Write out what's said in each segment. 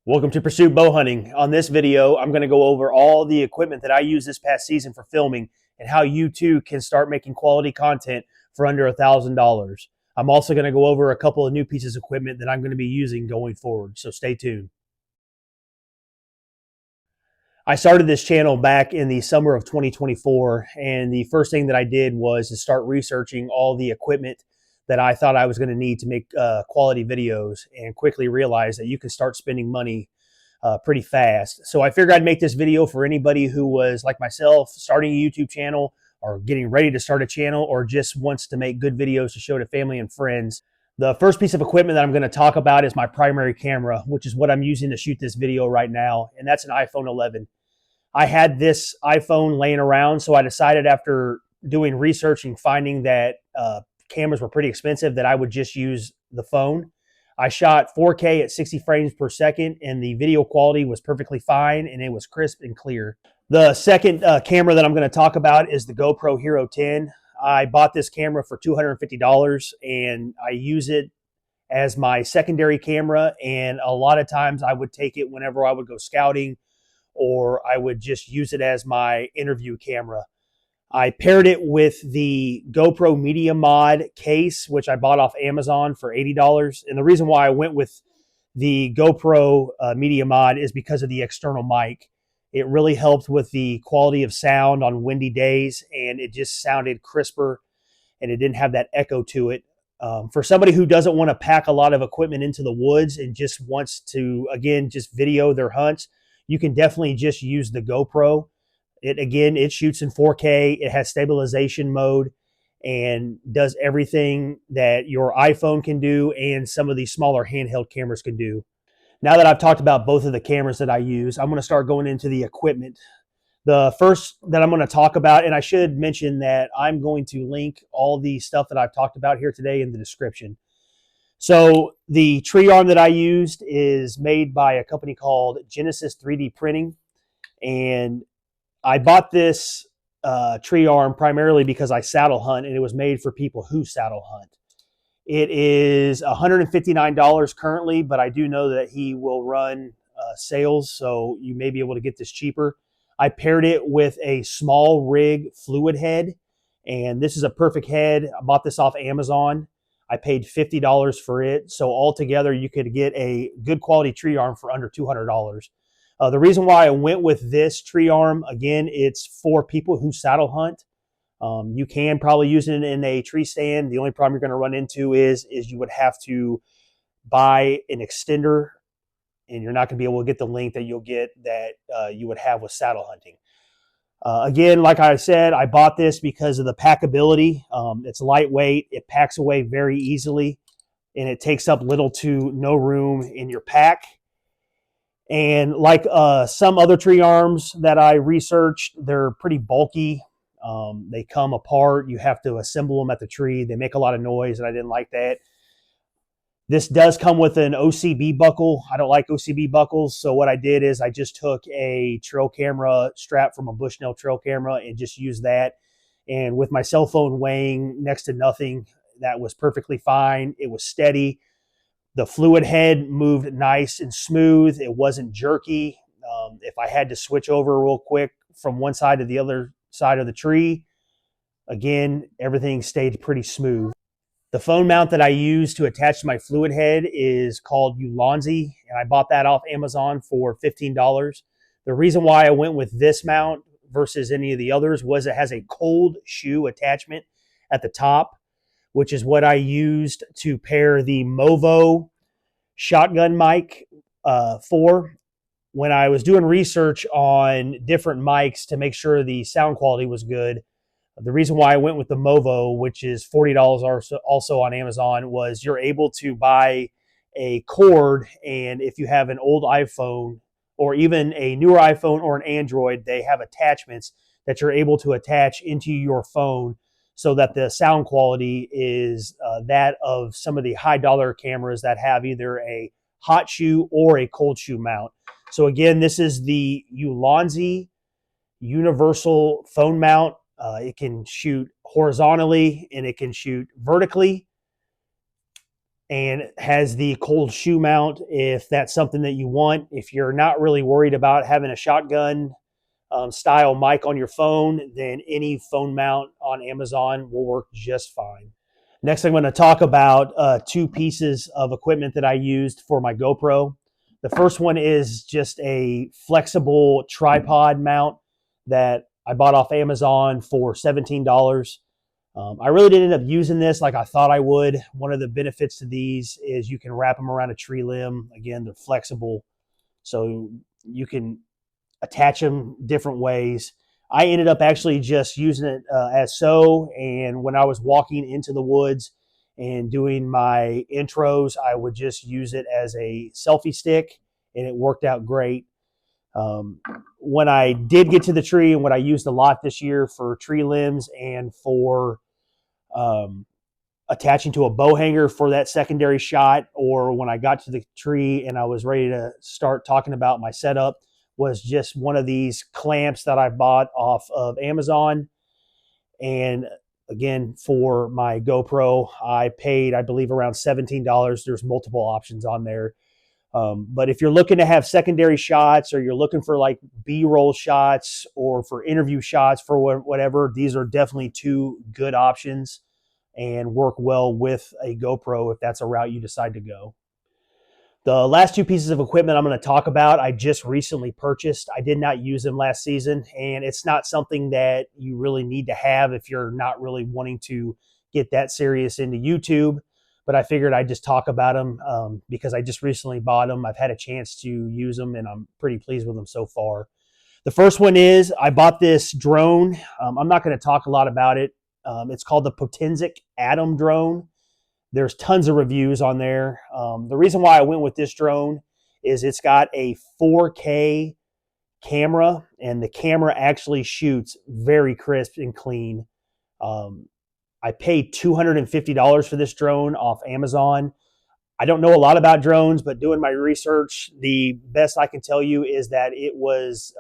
Welcome to Pursuit Bow Hunting. On this video, I'm going to go over all the equipment that I used this past season for filming and how you too can start making quality content for under $1,000. I'm also going to go over a couple of new pieces of equipment that I'm going to be using going forward, so stay tuned. I started this channel back in the summer of 2024, and the first thing that I did was to start researching all the equipment that I thought I was going to need to make quality videos, and quickly realized that you can start spending money pretty fast. So I figured I'd make this video for anybody who was like myself, starting a YouTube channel or getting ready to start a channel, or just wants to make good videos to show to family and friends. The first piece of equipment that I'm going to talk about is my primary camera, which is what I'm using to shoot this video right now, and that's an iPhone 11. I had this iPhone laying around, so I decided after doing research and finding that cameras were pretty expensive that I would just use the phone. I shot 4K at 60 frames per second, and the video quality was perfectly fine, and it was crisp and clear. The second camera that I'm going to talk about is the GoPro Hero 10. I bought this camera for $250, and I use it as my secondary camera, and a lot of times I would take it whenever I would go scouting, or I would just use it as my interview camera. I paired it with the GoPro Media Mod case, which I bought off Amazon for $80. And the reason why I went with the GoPro Media Mod is because of the external mic. It really helped with the quality of sound on windy days, and it just sounded crisper, and it didn't have that echo to it. For somebody who doesn't want to pack a lot of equipment into the woods and just wants to, again, just video their hunts, you can definitely just use the GoPro. It shoots in 4K. It has stabilization mode and does everything that your iPhone can do and some of these smaller handheld cameras can do. Now that I've talked about both of the cameras that I use, I'm going to start going into the equipment. The first that I'm going to talk about, and I should mention that I'm going to link all the stuff that I've talked about here today in the description. So the tree arm that I used is made by a company called Genesis 3D Printing, and I bought this tree arm primarily because I saddle hunt, and it was made for people who saddle hunt. It is $159 currently, but I do know that he will run sales, so you may be able to get this cheaper. I paired it with a small rig fluid head, and this is a perfect head. I bought this off Amazon. I paid $50 for it, so altogether you could get a good quality tree arm for under $200. The reason why I went with this tree arm, again, it's for people who saddle hunt. You can probably use it in a tree stand. The only problem you're going to run into is you would have to buy an extender, and you're not going to be able to get the length that you'll get that you would have with saddle hunting. Again, like I said, I bought this because of the packability. It's lightweight. It packs away very easily, and it takes up little to no room in your pack. And like some other tree arms that I researched, they're pretty bulky. They come apart. You have to assemble them at the tree. They make a lot of noise, and I didn't like that. This does come with an OCB buckle. I don't like OCB buckles, so what I did is I just took a trail camera strap from a Bushnell trail camera and just used that. And with my cell phone weighing next to nothing, that was perfectly fine. It was steady. The fluid head moved nice and smooth. It wasn't jerky. If I had to switch over real quick from one side to the other side of the tree, again, everything stayed pretty smooth. The phone mount that I use to attach to my fluid head is called Ulanzi, and I bought that off Amazon for $15. The reason why I went with this mount versus any of the others was it has a cold shoe attachment at the top, which is what I used to pair the Movo shotgun mic for. When I was doing research on different mics to make sure the sound quality was good, the reason why I went with the Movo, which is $40 also on Amazon, was you're able to buy a cord, and if you have an old iPhone or even a newer iPhone or an Android, they have attachments that you're able to attach into your phone so that the sound quality is that of some of the high dollar cameras that have either a hot shoe or a cold shoe mount. So again, this is the Ulanzi universal phone mount. It can shoot horizontally and it can shoot vertically. and has the cold shoe mount if that's something that you want. If you're not really worried about having a shotgun style mic on your phone, then any phone mount on Amazon will work just fine. Next, I'm going to talk about two pieces of equipment that I used for my GoPro. The first one is just a flexible tripod mount that I bought off Amazon for $17. I really didn't end up using this like I thought I would. One of the benefits to these is you can wrap them around a tree limb. Again, they're flexible, so you can attach them different ways. I ended up actually just using it as so, and when I was walking into the woods and doing my intros, I would just use it as a selfie stick, and it worked out great. When I did get to the tree, and what I used a lot this year for tree limbs and for um, attaching to a bow hanger for that secondary shot, or when I got to the tree and I was ready to start talking about my setup, was just one of these clamps that I bought off of Amazon. And again, for my GoPro, I paid, I believe, around $17. There's multiple options on there. But if you're looking to have secondary shots, or you're looking for like B-roll shots or for interview shots for whatever, these are definitely two good options and work well with a GoPro if that's a route you decide to go. The last two pieces of equipment I'm going to talk about, I just recently purchased. I did not use them last season, and it's not something that you really need to have if you're not really wanting to get that serious into YouTube. But I figured I'd just talk about them because I just recently bought them. I've had a chance to use them, and I'm pretty pleased with them so far. The first one is I bought this drone. I'm not going to talk a lot about it. It's called the Potensic Atom drone. There's tons of reviews on there. The reason why I went with this drone is it's got a 4K camera, and the camera actually shoots very crisp and clean. I paid $250 for this drone off Amazon. I don't know a lot about drones, but doing my research, the best I can tell you is that it was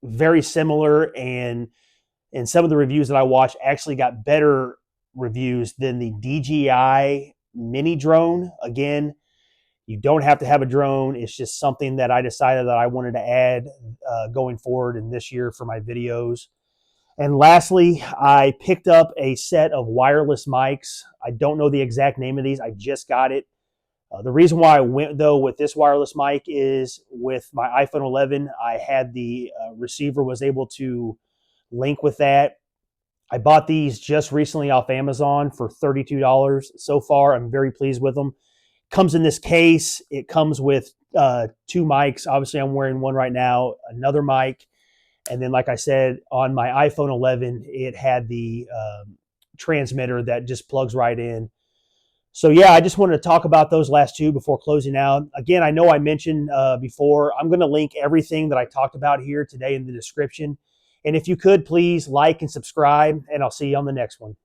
very similar, and some of the reviews that I watched actually got better reviews than the DJI mini drone. Again, you don't have to have a drone. It's just something that I decided that I wanted to add going forward in this year for my videos. And lastly, I picked up a set of wireless mics. I don't know the exact name of these. I just got it. The reason why I went, though, with this wireless mic is with my iPhone 11, I had the receiver was able to link with that. I bought these just recently off Amazon for $32. So far, I'm very pleased with them. Comes in this case. It comes with two mics. Obviously, I'm wearing one right now, another mic. And then, like I said, on my iPhone 11, it had the transmitter that just plugs right in. So, yeah, I just wanted to talk about those last two before closing out. Again, I know I mentioned before, I'm going to link everything that I talked about here today in the description. And if you could, please like and subscribe, and I'll see you on the next one.